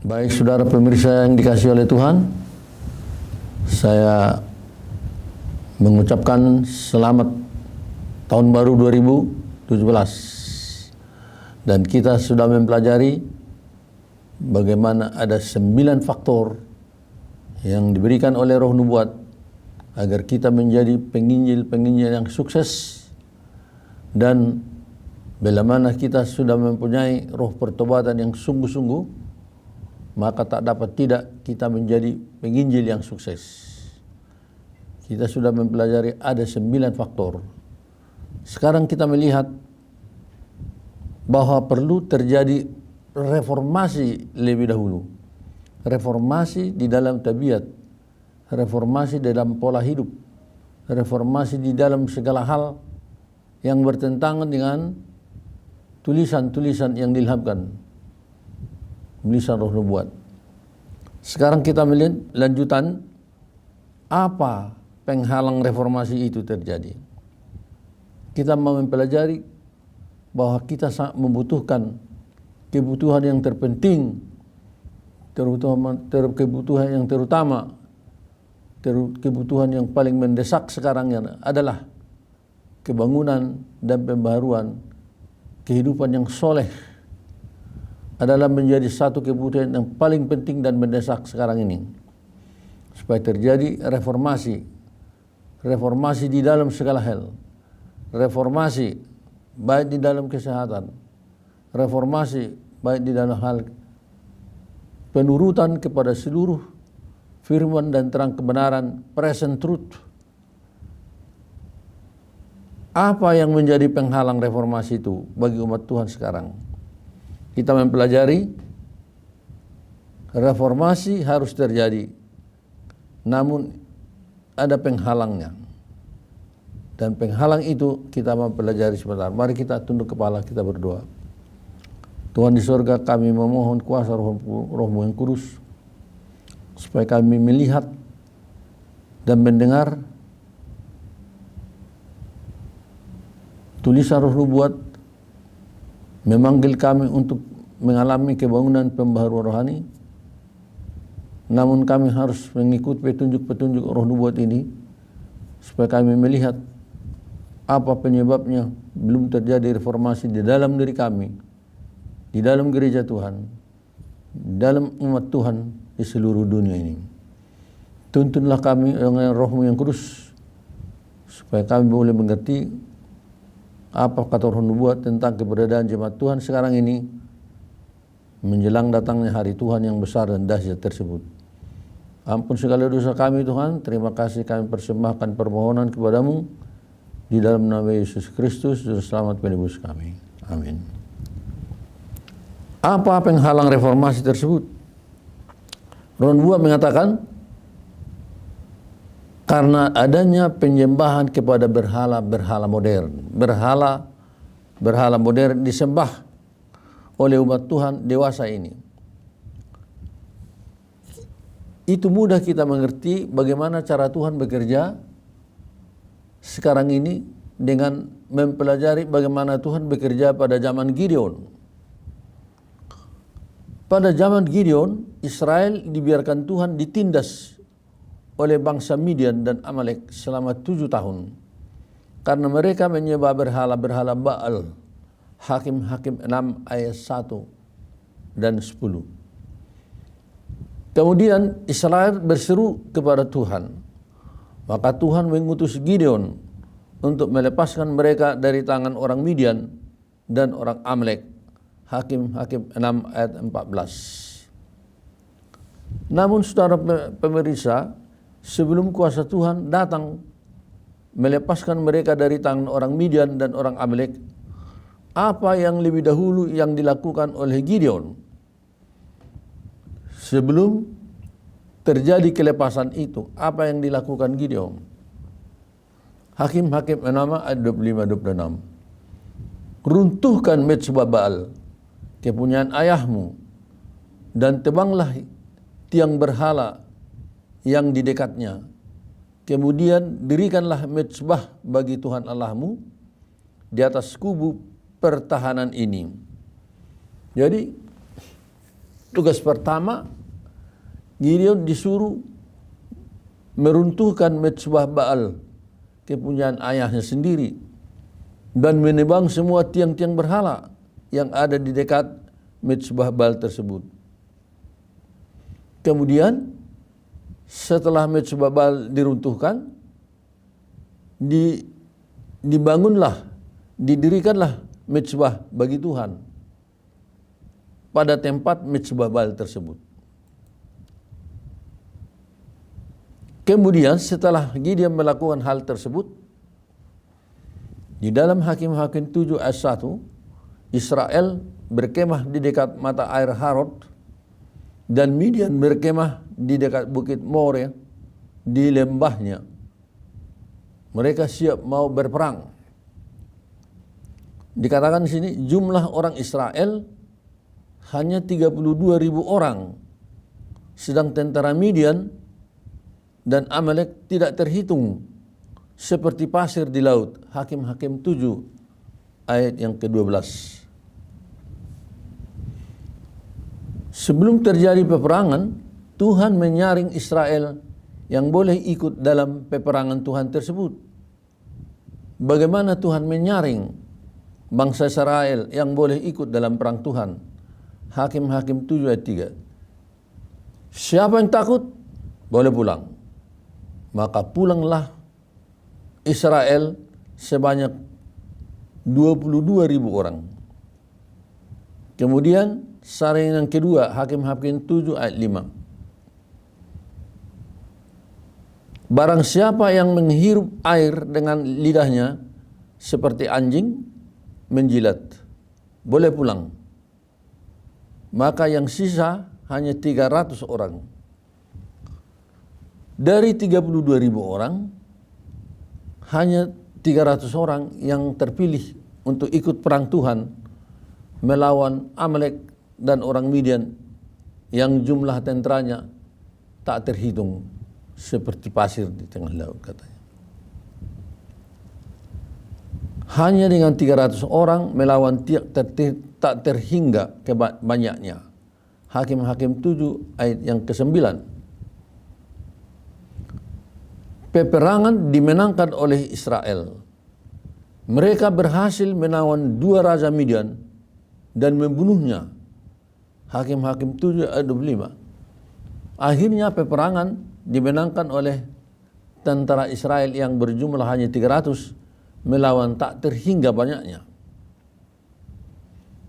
Baik saudara pemirsa yang dikasihi oleh Tuhan, saya mengucapkan selamat tahun baru 2017. Dan kita sudah mempelajari bagaimana ada 9 faktor yang diberikan oleh roh nubuat agar kita menjadi penginjil-penginjil yang sukses, dan bila mana kita sudah mempunyai roh pertobatan yang sungguh-sungguh, maka tak dapat tidak kita menjadi penginjil yang sukses. Kita sudah mempelajari ada 9 faktor. Sekarang kita melihat bahwa perlu terjadi reformasi lebih dahulu. Reformasi di dalam tabiat, reformasi dalam pola hidup, reformasi di dalam segala hal yang bertentangan dengan tulisan-tulisan yang diilhamkan, tulisan roh nubuat. Sekarang kita melihat lanjutan apa penghalang reformasi itu terjadi. Kita mau mempelajari bahwa kita sangat membutuhkan kebutuhan yang terpenting, kebutuhan yang terutama, kebutuhan yang paling mendesak sekarang adalah kebangunan dan pembaharuan kehidupan yang soleh, adalah menjadi satu kebutuhan yang paling penting dan mendesak sekarang ini, supaya terjadi reformasi di dalam segala hal, reformasi baik di dalam kesehatan, reformasi baik di dalam hal penurutan kepada seluruh firman dan terang kebenaran, present truth. Apa yang menjadi penghalang reformasi itu bagi umat Tuhan sekarang? Kita mempelajari reformasi harus terjadi, namun ada penghalangnya. Dan penghalang itu kita mempelajari sebentar. Mari kita tunduk kepala, kita berdoa. Tuhan di surga, kami memohon kuasa Roh-Mu yang kudus, supaya kami melihat dan mendengar tulisan roh nubuat memanggil kami untuk mengalami kebangunan pembaharuan rohani, namun kami harus mengikuti petunjuk-petunjuk roh nubuat ini supaya kami melihat apa penyebabnya belum terjadi reformasi di dalam diri kami, di dalam gereja Tuhan, di dalam umat Tuhan di seluruh dunia ini. Tuntunlah kami dengan Roh-Mu yang kudus supaya kami boleh mengerti apa kata roh nubuat tentang keberadaan jemaat Tuhan sekarang ini menjelang datangnya hari Tuhan yang besar dan dahsyat tersebut. Ampun segala dosa kami Tuhan, terima kasih kami persembahkan permohonan kepadamu di dalam nama Yesus Kristus, Juru Selamat penebus kami. Amin. Apa penghalang reformasi tersebut? Roh nubuat mengatakan karena adanya penyembahan kepada berhala modern. Berhala modern disembah oleh umat Tuhan dewasa ini. Itu mudah kita mengerti bagaimana cara Tuhan bekerja sekarang ini dengan mempelajari bagaimana Tuhan bekerja pada zaman Gideon. Pada zaman Gideon, Israel dibiarkan Tuhan ditindas oleh bangsa Midian dan Amalek selama 7 tahun. Karena mereka menyembah berhala-berhala Baal. Hakim-Hakim 6 ayat 1 dan 10. Kemudian Israel berseru kepada Tuhan. Maka Tuhan mengutus Gideon untuk melepaskan mereka dari tangan orang Midian dan orang Amalek. Hakim-Hakim 6 ayat 14. Namun saudara pemirsa, sebelum kuasa Tuhan datang melepaskan mereka dari tangan orang Midian dan orang Amalek, apa yang lebih dahulu yang dilakukan oleh Gideon sebelum terjadi kelepasan itu? Apa yang dilakukan Gideon? Hakim-Hakim 6 ayat 25-26. Runtuhkan mezbah Baal, kepunyaan ayahmu, dan tebanglah tiang berhala yang di dekatnya. Kemudian dirikanlah mezbah bagi Tuhan Allahmu di atas kubu pertahanan ini. Jadi Tugas pertama, Gideon disuruh meruntuhkan mezbah Baal, kepunyaan ayahnya sendiri, dan menebang semua tiang-tiang berhala yang ada di dekat mezbah Baal tersebut. Kemudian setelah mezbah Baal diruntuhkan, didirikanlah mezbah bagi Tuhan pada tempat mezbah Baal tersebut. Kemudian setelah Gideon melakukan hal tersebut, di dalam Hakim-Hakim 7 ayat 1, Israel berkemah di dekat mata air Harod, dan Midian berkemah di dekat bukit More di lembahnya. Mereka siap mau berperang. Dikatakan di sini jumlah orang Israel hanya 32.000 orang, sedang tentara Midian dan Amalek tidak terhitung seperti pasir di laut. Hakim-Hakim 7 ayat yang ke-12. Sebelum terjadi peperangan, Tuhan menyaring Israel yang boleh ikut dalam peperangan Tuhan tersebut. Bagaimana Tuhan menyaring bangsa Israel yang boleh ikut dalam perang Tuhan? Hakim-Hakim 7 ayat 3. Siapa yang takut boleh pulang. Maka pulanglah Israel sebanyak 22.000 orang. Kemudian saringan yang kedua, Hakim-Hakim 7 ayat 5. Barang siapa yang menghirup air dengan lidahnya seperti anjing menjilat, boleh pulang. Maka yang sisa hanya 300 orang. Dari 32.000 orang, hanya 300 orang yang terpilih untuk ikut perang Tuhan melawan Amalek dan orang Midian yang jumlah tentaranya tak terhitung seperti pasir di tengah laut, katanya. Hanya dengan 300 orang melawan tak terhingga banyaknya. Hakim-Hakim 7 ayat yang ke-9. Peperangan dimenangkan oleh Israel. Mereka berhasil menawan 2 raja Midian dan membunuhnya. Hakim-Hakim 7 ayat 25. Akhirnya peperangan dimenangkan oleh tentara Israel yang berjumlah hanya 300 melawan tak terhingga banyaknya.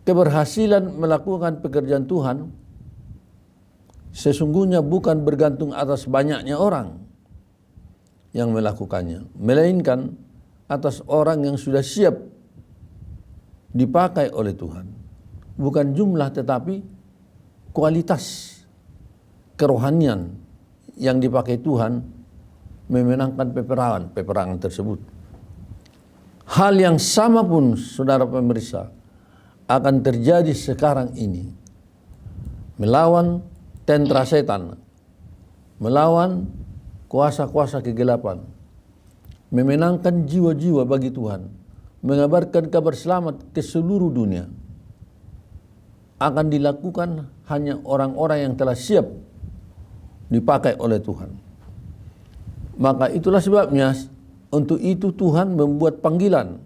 Keberhasilan melakukan pekerjaan Tuhan sesungguhnya bukan bergantung atas banyaknya orang yang melakukannya, melainkan atas orang yang sudah siap dipakai oleh Tuhan. Bukan jumlah tetapi kualitas kerohanian yang dipakai Tuhan memenangkan peperangan tersebut. Hal yang sama pun, saudara pemirsa, akan terjadi sekarang ini. Melawan tentara setan, melawan kuasa-kuasa kegelapan, memenangkan jiwa-jiwa bagi Tuhan, mengabarkan kabar selamat ke seluruh dunia, akan dilakukan hanya orang-orang yang telah siap dipakai oleh Tuhan. Maka itulah sebabnya untuk itu Tuhan membuat panggilan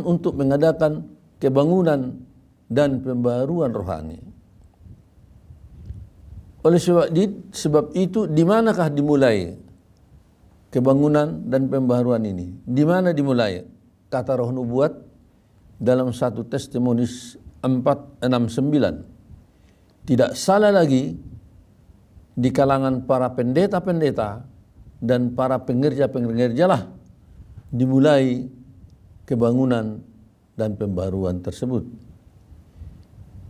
untuk mengadakan kebangunan dan pembaruan rohani. Oleh sebab itu, di manakah dimulai kebangunan dan pembaharuan ini? Di mana dimulai? Kata Roh Nubuat dalam 1 Testimonis 4:6-9. Tidak salah lagi di kalangan para pendeta-pendeta dan para pengerja-pengerjalah dimulai kebangunan dan pembaharuan tersebut.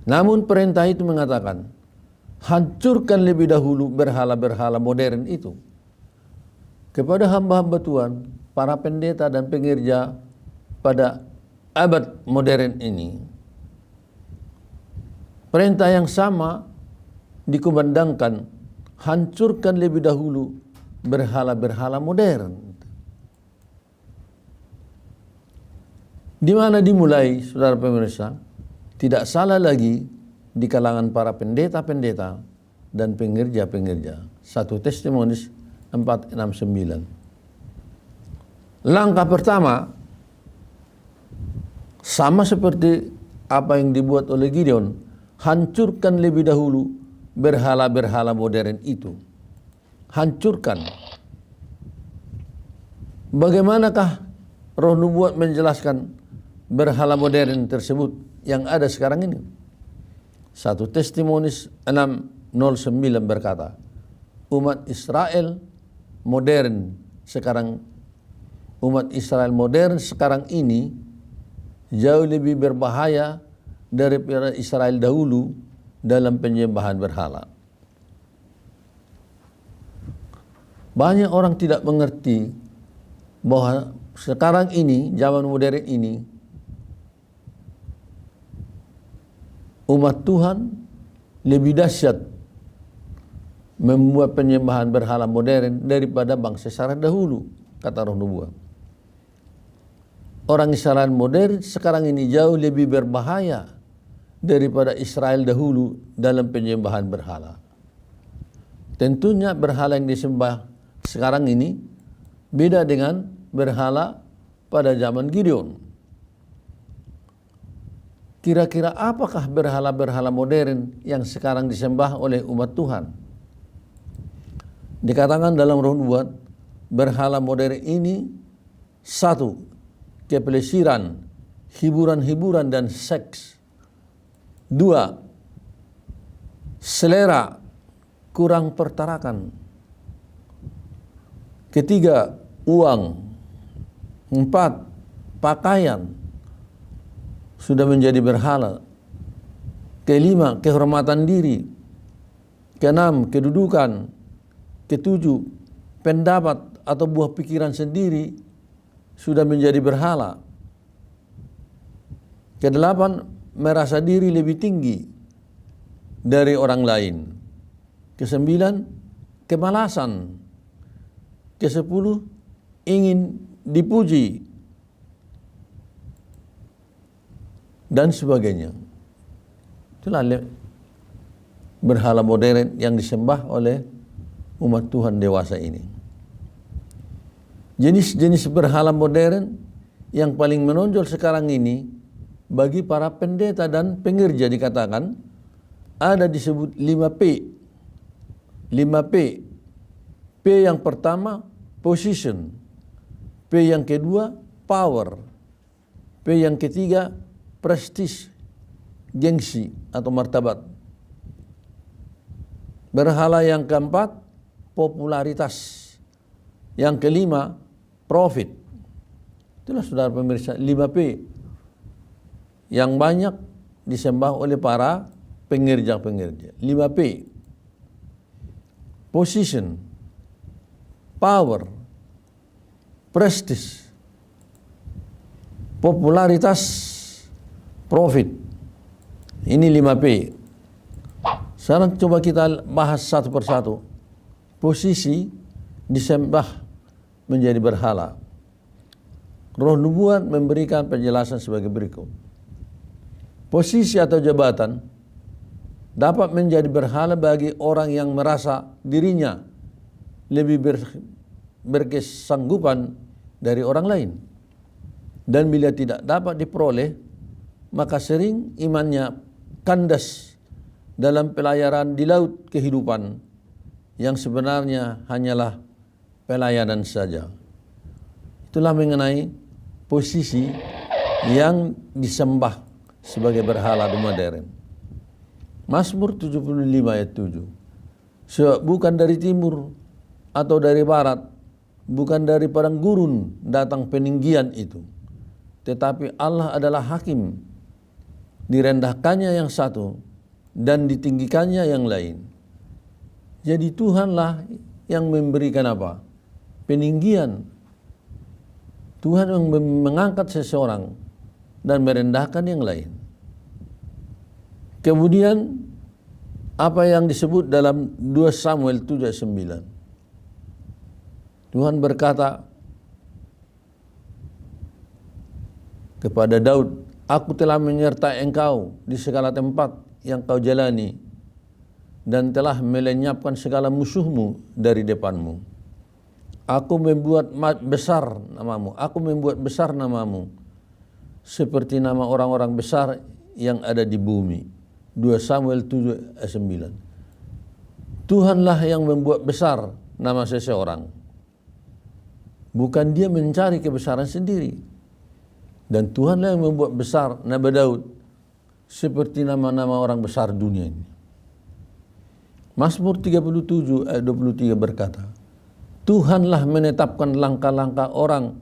Namun perintah itu mengatakan, hancurkan lebih dahulu berhala-berhala modern itu. Kepada hamba-hamba Tuhan, para pendeta dan pengerja pada abad modern ini, perintah yang sama dikumandangkan, hancurkan lebih dahulu berhala-berhala modern. Di mana dimulai, saudara pemirsa? Tidak salah lagi di kalangan para pendeta-pendeta dan pengerja-pengerja. 1 Testimonis 4:6-9. Langkah pertama sama seperti apa yang dibuat oleh Gideon, hancurkan lebih dahulu berhala-berhala modern itu. Hancurkan. Bagaimanakah Roh Nubuat menjelaskan berhala modern tersebut yang ada sekarang ini? 1 Testimonis 6:09 berkata, umat Israel modern sekarang ini jauh lebih berbahaya daripada Israel dahulu dalam penyembahan berhala. Banyak orang tidak mengerti bahwa sekarang ini, zaman modern ini, umat Tuhan lebih dahsyat membuat penyembahan berhala modern daripada bangsa Israel dahulu, kata Roh Nubuat. Orang Israel modern sekarang ini jauh lebih berbahaya daripada Israel dahulu dalam penyembahan berhala. Tentunya berhala yang disembah sekarang ini beda dengan berhala pada zaman Gideon. Kira-kira apakah berhala-berhala modern yang sekarang disembah oleh umat Tuhan? Dikatakan dalam Roh Nubuat, berhala modern ini 1. Kepelesiran, hiburan-hiburan dan seks. 2. Selera, kurang pertarakan. 3. Uang. 4. Pakaian sudah menjadi berhala. 5. Kehormatan diri. 6. Kedudukan. 7. Pendapat atau buah pikiran sendiri sudah menjadi berhala. 8. Merasa diri lebih tinggi dari orang lain. 9. Kemalasan. 10. Ingin dipuji dan sebagainya. Itulah berhala modern yang disembah oleh umat Tuhan dewasa ini. Jenis-jenis berhala modern yang paling menonjol sekarang ini bagi para pendeta dan pengerja dikatakan ada disebut 5P. 5P. P yang pertama position. P yang kedua power. P yang ketiga prestige, gengsi atau martabat. Berhala yang keempat popularitas. Yang kelima profit. Itulah saudara pemirsa 5P yang banyak disembah oleh para pengerja-pengerja. 5P. Position, power, prestige, popularitas, profit. Ini 5P. Sekarang coba kita bahas satu persatu. Posisi disembah menjadi berhala. Roh Nubuat memberikan penjelasan sebagai berikut. Posisi atau jabatan dapat menjadi berhala bagi orang yang merasa dirinya lebih berkesanggupan dari orang lain. Dan bila tidak dapat diperoleh, maka sering imannya kandas dalam pelayaran di laut kehidupan yang sebenarnya hanyalah pelayanan saja. Itulah mengenai posisi yang disembah sebagai berhala modern. Mazmur 75 ayat 7. Sebab bukan dari timur atau dari barat, bukan dari padang gurun datang peninggian itu, tetapi Allah adalah hakim. Direndahkannya yang satu dan ditinggikannya yang lain. Jadi Tuhanlah yang memberikan apa? Peninggian. Tuhan yang mengangkat seseorang dan merendahkan yang lain. Kemudian apa yang disebut dalam 2 Samuel 7:9. Tuhan berkata kepada Daud, aku telah menyertai engkau di segala tempat yang kau jalani dan telah melenyapkan segala musuhmu dari depanmu. Aku membuat besar namamu, aku membuat besar namamu seperti nama orang-orang besar yang ada di bumi. 2 Samuel 7 ayat 9. Tuhanlah yang membuat besar nama seseorang. Bukan dia mencari kebesaran sendiri. Dan Tuhanlah yang membuat besar Nabi Daud seperti nama-nama orang besar dunia ini. Mazmur 37 ayat 23 berkata, Tuhanlah menetapkan langkah-langkah orang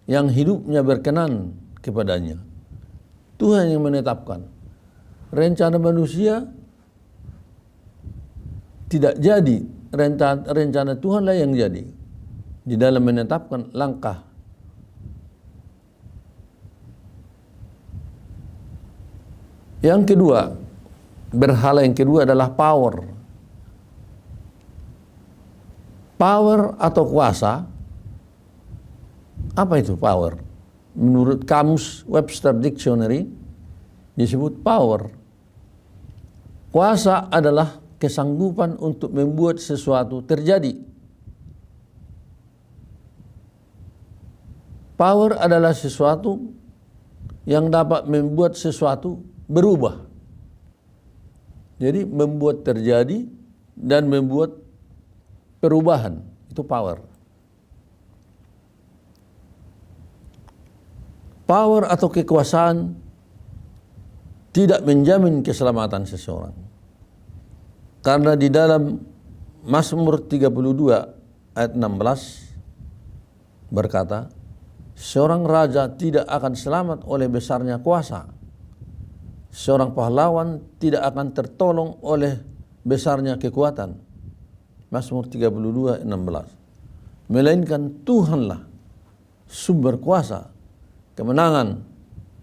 yang hidupnya berkenan kepadanya. Tuhan yang menetapkan. Rencana manusia tidak jadi, rencana Tuhanlah yang jadi di dalam menetapkan langkah. Yang kedua, berhala yang kedua adalah power. Power atau kuasa. Apa itu power? Menurut Kamus Webster Dictionary disebut power. Kuasa adalah kesanggupan untuk membuat sesuatu terjadi. Power adalah sesuatu yang dapat membuat sesuatu berubah. Jadi membuat terjadi dan membuat perubahan, itu power. Power atau kekuasaan tidak menjamin keselamatan seseorang. Karena di dalam Mazmur 32 ayat 16 berkata, seorang raja tidak akan selamat oleh besarnya kuasa. Seorang pahlawan tidak akan tertolong oleh besarnya kekuatan. Mazmur 32 ayat 16. Melainkan Tuhanlah sumber kuasa, kemenangan,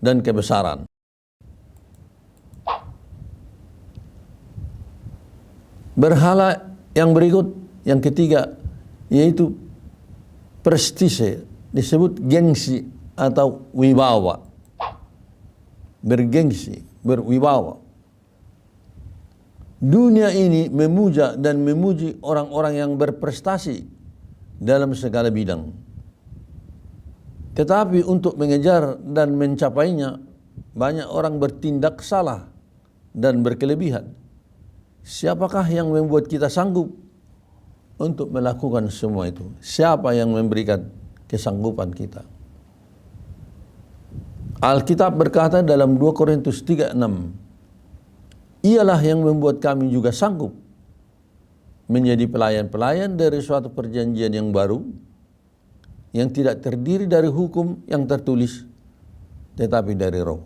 dan kebesaran. Berhala yang berikut, yang ketiga, yaitu prestise, disebut gengsi atau wibawa. Bergengsi, berwibawa. Dunia ini memuja dan memuji orang-orang yang berprestasi dalam segala bidang. Tetapi untuk mengejar dan mencapainya, banyak orang bertindak salah dan berkelebihan. Siapakah yang membuat kita sanggup untuk melakukan semua itu? Siapa yang memberikan kesanggupan kita? Alkitab berkata dalam 2 Korintus 3:6, Ialah yang membuat kami juga sanggup menjadi pelayan-pelayan dari suatu perjanjian yang baru, yang tidak terdiri dari hukum yang tertulis, tetapi dari roh.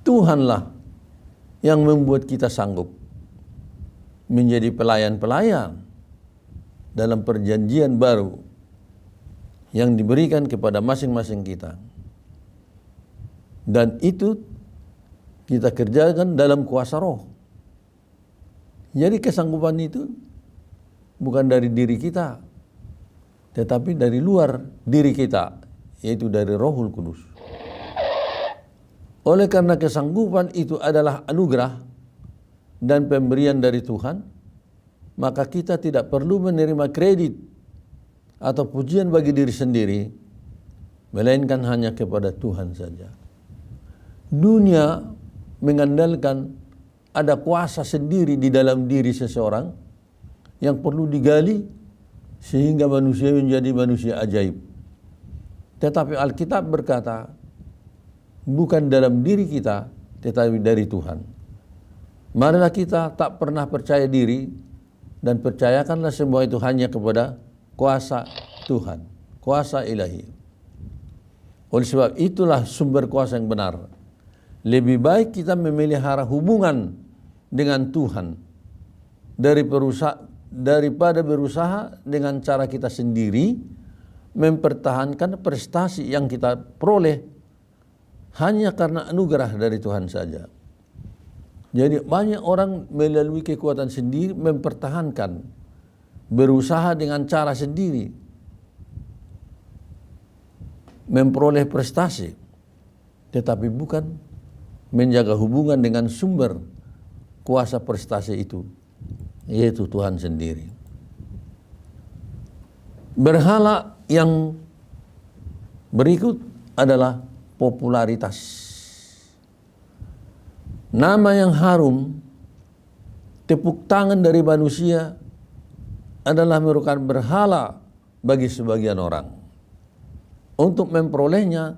Tuhanlah yang membuat kita sanggup menjadi pelayan-pelayan dalam perjanjian baru yang diberikan kepada masing-masing kita. Dan itu kita kerjakan dalam kuasa roh. Jadi kesanggupan itu bukan dari diri kita, tetapi dari luar diri kita, yaitu dari Rohul Kudus. Oleh karena kesanggupan itu adalah anugerah dan pemberian dari Tuhan, maka kita tidak perlu menerima kredit atau pujian bagi diri sendiri, melainkan hanya kepada Tuhan saja. Dunia mengandalkan ada kuasa sendiri di dalam diri seseorang yang perlu digali sehingga manusia menjadi manusia ajaib. Tetapi Alkitab berkata, bukan dalam diri kita, tetapi dari Tuhan. Marilah kita tak pernah percaya diri dan percayakanlah semua itu hanya kepada kuasa Tuhan, kuasa ilahi. Oleh sebab itulah sumber kuasa yang benar. Lebih baik kita memelihara hubungan dengan Tuhan daripada berusaha dengan cara kita sendiri mempertahankan prestasi yang kita peroleh hanya karena anugerah dari Tuhan saja. Jadi banyak orang melalui kekuatan sendiri mempertahankan, berusaha dengan cara sendiri memperoleh prestasi, tetapi bukan menjaga hubungan dengan sumber kuasa prestasi itu, yaitu Tuhan sendiri. Berhala yang berikut adalah popularitas. Nama yang harum, tepuk tangan dari manusia adalah merupakan berhala bagi sebagian orang. Untuk memperolehnya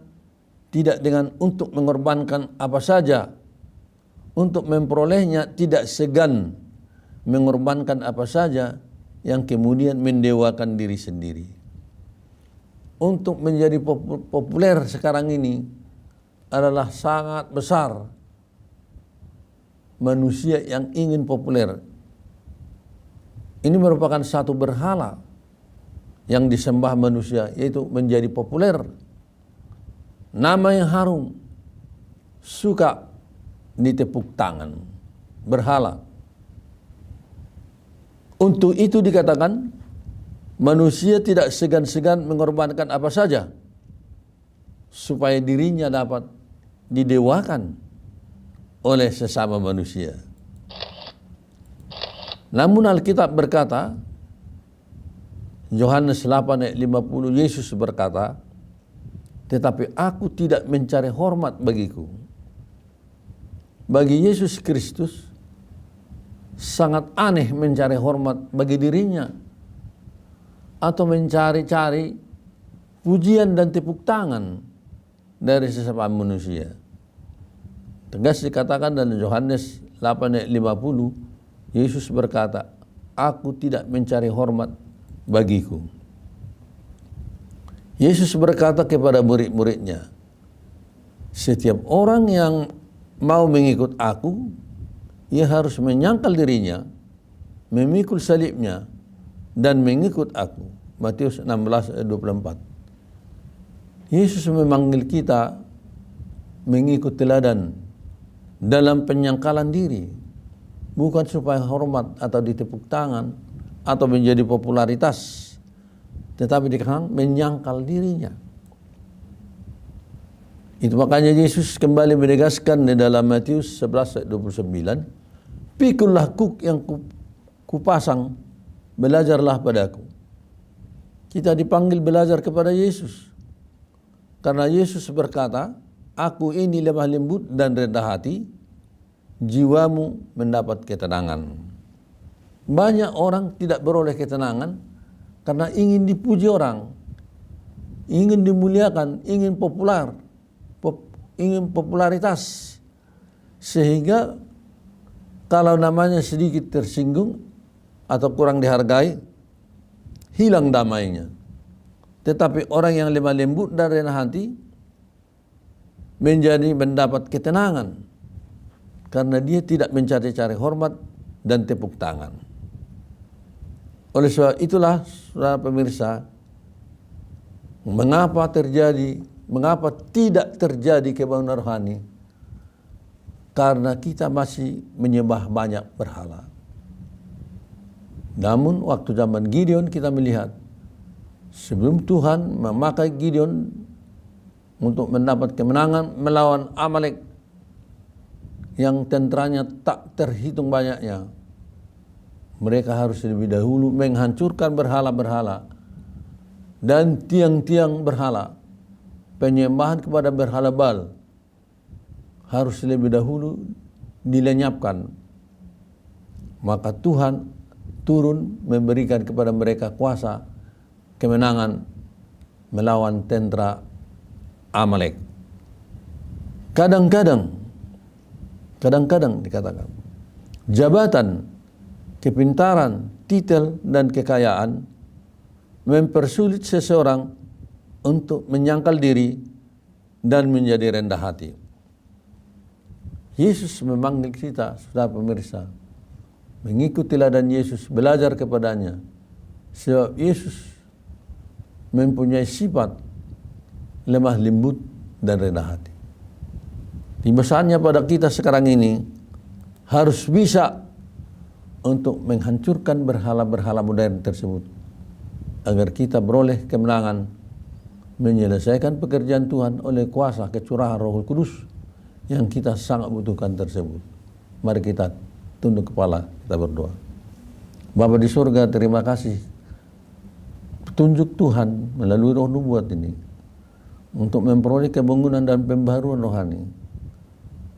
tidak dengan untuk mengorbankan apa saja. Untuk memperolehnya tidak segan mengorbankan apa saja yang kemudian mendewakan diri sendiri. Untuk menjadi populer sekarang ini adalah sangat besar manusia yang ingin populer. Ini merupakan satu berhala yang disembah manusia, yaitu menjadi populer. Nama yang harum, suka ditepuk tangan, berhala. Untuk itu dikatakan manusia tidak segan-segan mengorbankan apa saja supaya dirinya dapat didewakan oleh sesama manusia. Namun Alkitab berkata, Yohanes 8 ayat 50, Yesus berkata, tetapi aku tidak mencari hormat bagiku. Bagi Yesus Kristus sangat aneh mencari hormat bagi dirinya atau mencari-cari pujian dan tepuk tangan dari sesama manusia. Tegas dikatakan dalam Yohanes 8 ayat 50, Yesus berkata, aku tidak mencari hormat bagiku. Yesus berkata kepada murid-muridnya, setiap orang yang mau mengikut aku, ia harus menyangkal dirinya, memikul salibnya, dan mengikut aku. Matius 16 ayat 24. Yesus memanggil kita mengikut teladan dalam penyangkalan diri, bukan supaya hormat atau ditepuk tangan atau menjadi popularitas, tetapi dikatakan menyangkal dirinya. Itu makanya Yesus kembali menegaskan di dalam Matius 11 ayat 29, pikullah kuk yang kupasang, belajarlah padaku. Kita dipanggil belajar kepada Yesus, karena Yesus berkata, aku ini lemah lembut dan rendah hati, jiwamu mendapat ketenangan. Banyak orang tidak beroleh ketenangan karena ingin dipuji orang, ingin dimuliakan, ingin populer, ingin popularitas. Sehingga kalau namanya sedikit tersinggung atau kurang dihargai, hilang damainya. Tetapi orang yang lemah lembut dan rendah hati mendapat ketenangan karena dia tidak mencari-cari hormat dan tepuk tangan. Oleh sebab itulah, saudara pemirsa, mengapa tidak terjadi kebangunan rohani? Karena kita masih menyembah banyak berhala. Namun waktu zaman Gideon kita melihat, sebelum Tuhan memakai Gideon untuk mendapat kemenangan melawan Amalek yang tentaranya tak terhitung banyaknya, mereka harus lebih dahulu menghancurkan berhala-berhala dan tiang-tiang berhala. Penyembahan kepada berhala Baal harus lebih dahulu dilenyapkan. Maka Tuhan turun memberikan kepada mereka kuasa kemenangan melawan tentara Amalek. Kadang-kadang dikatakan jabatan, kepintaran, titel, dan kekayaan mempersulit seseorang untuk menyangkal diri dan menjadi rendah hati. Yesus memanggil kita, saudara pemirsa, mengikuti teladan Yesus, belajar kepadanya. Sebab Yesus mempunyai sifat lemah lembut dan rendah hati. Pesannya pada kita sekarang ini harus bisa untuk menghancurkan berhala-berhala modern tersebut, agar kita beroleh kemenangan menyelesaikan pekerjaan Tuhan oleh kuasa kecurahan Roh Kudus yang kita sangat butuhkan tersebut. Mari kita tunduk kepala, kita berdoa. Bapa di surga, terima kasih petunjuk Tuhan melalui roh nubuat ini untuk memperoleh kebangunan dan pembaharuan rohani.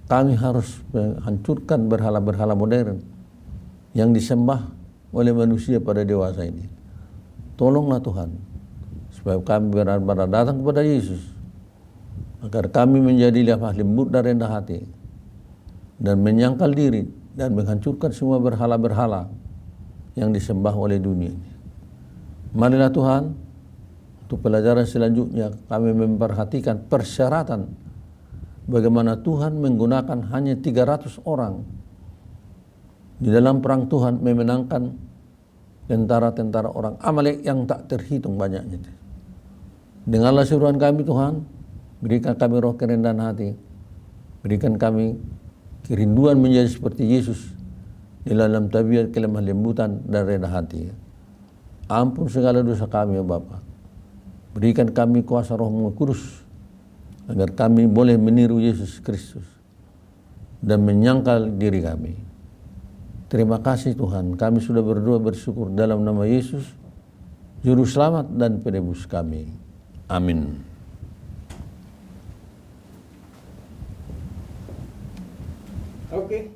Kami harus menghancurkan berhala-berhala modern yang disembah oleh manusia pada dewasa ini. Tolonglah Tuhan, supaya kami benar-benar datang kepada Yesus, agar kami menjadi lemah lembut dan rendah hati, dan menyangkal diri, dan menghancurkan semua berhala-berhala yang disembah oleh dunia ini. Marilah Tuhan, untuk pelajaran selanjutnya kami memperhatikan persyaratan bagaimana Tuhan menggunakan hanya 300 orang di dalam perang Tuhan memenangkan tentara-tentara orang Amalek yang tak terhitung banyaknya. Dengarlah seruan kami Tuhan, berikan kami roh kerendahan hati, berikan kami kerinduan menjadi seperti Yesus di dalam tabiat kelemah lembutan dan rendah hati. Ampun segala dosa kami ya Bapa. Berikan kami kuasa Roh-Mu Kudus agar kami boleh meniru Yesus Kristus dan menyangkal diri kami. Terima kasih Tuhan, kami sudah berdoa bersyukur dalam nama Yesus, Juru Selamat dan Penebus kami. Amin. Oke.